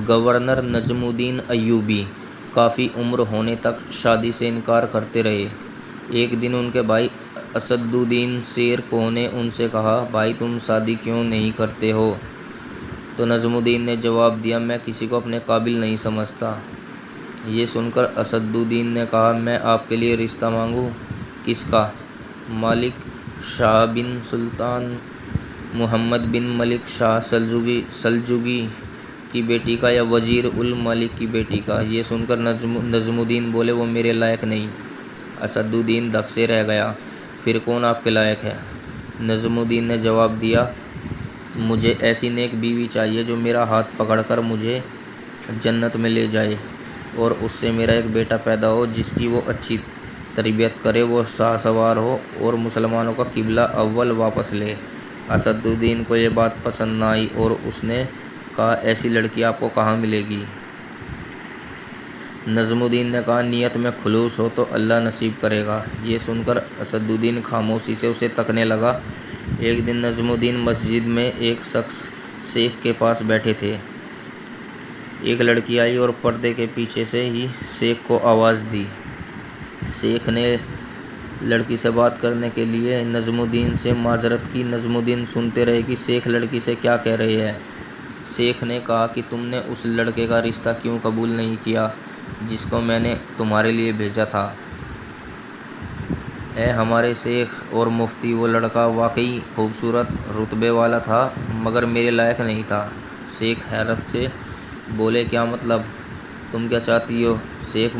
Governor نجم الدین ایوبی کافی عمر ہونے تک شادی سے انکار کرتے رہے۔ ایک دن ان کے بھائی اسد الدین شیر کوہ نے ان سے کہا، بھائی تم شادی کیوں نہیں کرتے ہو؟ تو نجم الدین نے جواب دیا، میں کسی کو اپنے قابل نہیں سمجھتا۔ یہ سن کر اسد الدین نے کہا، میں آپ کے لیے رشتہ مانگوں؟ کس کا؟ ملک شاہ بن سلطان محمد بن ملک شاہ سلجوقی کی بیٹی کا یا وزیر الملک کی بیٹی کا؟ یہ سن کر نجم الدین بولے، وہ میرے لائق نہیں۔ اسد الدین دھک سے رہ گیا، پھر کون آپ کے لائق ہے؟ نجم الدین نے جواب دیا، مجھے ایسی نیک بیوی چاہیے جو میرا ہاتھ پکڑ کر مجھے جنت میں لے جائے، اور اس سے میرا ایک بیٹا پیدا ہو جس کی وہ اچھی تربیت کرے، وہ شاہ سوار ہو اور مسلمانوں کا قبلہ اول واپس لے۔ اسد الدین کو یہ بات پسند نہ آئی اور اس نے کہا، ایسی لڑکی آپ کو کہاں ملے گی؟ نجم الدین نے کہا، نیت میں خلوص ہو تو اللہ نصیب کرے گا۔ یہ سن کر اسد الدین خاموشی سے اسے تکنے لگا۔ ایک دن نجم الدین مسجد میں ایک شخص شیخ کے پاس بیٹھے تھے۔ ایک لڑکی آئی اور پردے کے پیچھے سے ہی شیخ کو آواز دی۔ شیخ نے لڑکی سے بات کرنے کے لیے نجم الدین سے معذرت کی۔ نجم الدین سنتے رہے کہ شیخ لڑکی سے کیا کہہ رہے ہیں۔ شیخ نے کہا کہ تم نے اس لڑکے کا رشتہ کیوں قبول نہیں کیا جس کو میں نے تمہارے لیے بھیجا تھا؟ اے ہمارے شیخ اور مفتی، وہ لڑکا واقعی خوبصورت رتبے والا تھا مگر میرے لائق نہیں تھا۔ شیخ حیرت سے بولے، کیا مطلب؟ تم کیا چاہتی ہو؟ شیخ،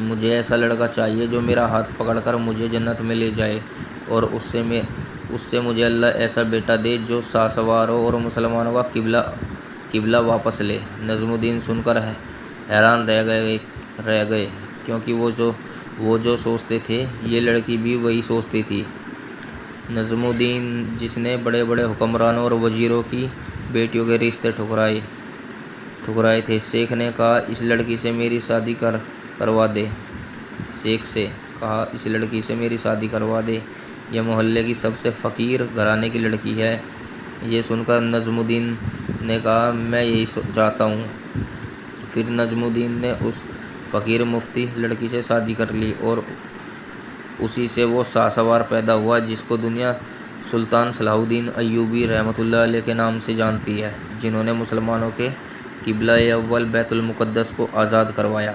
مجھے ایسا لڑکا چاہیے جو میرا ہاتھ پکڑ کر مجھے جنت میں لے جائے، اور اس سے مجھے اللہ ایسا بیٹا دے جو شاہ سوار ہو اور مسلمانوں کا قبلہ واپس لے۔ نجم الدین سن کر حیران رہ گئے کیونکہ وہ جو سوچتے تھے یہ لڑکی بھی وہی سوچتی تھی۔ نجم الدین جس نے بڑے بڑے حکمرانوں اور وزیروں کی بیٹیوں کے رشتے ٹھکرائے تھے، شیخ نے کہا، اس لڑکی سے میری شادی کروا دے۔ شیخ سے کہا، اس لڑکی سے میری شادی کروا دے، یہ محلے کی سب سے فقیر گھرانے کی لڑکی ہے۔ یہ سن کر نجم الدین نے کہا، میں یہی چاہتا ہوں۔ پھر نجم الدین نے اس فقیر مفتی لڑکی سے شادی کر لی اور اسی سے وہ شاہ سوار پیدا ہوا جس کو دنیا سلطان صلاح الدین ایوبی رحمۃ اللہ علیہ کے نام سے جانتی ہے، جنہوں نے مسلمانوں کے قبلہ اول بیت المقدس کو آزاد کروایا۔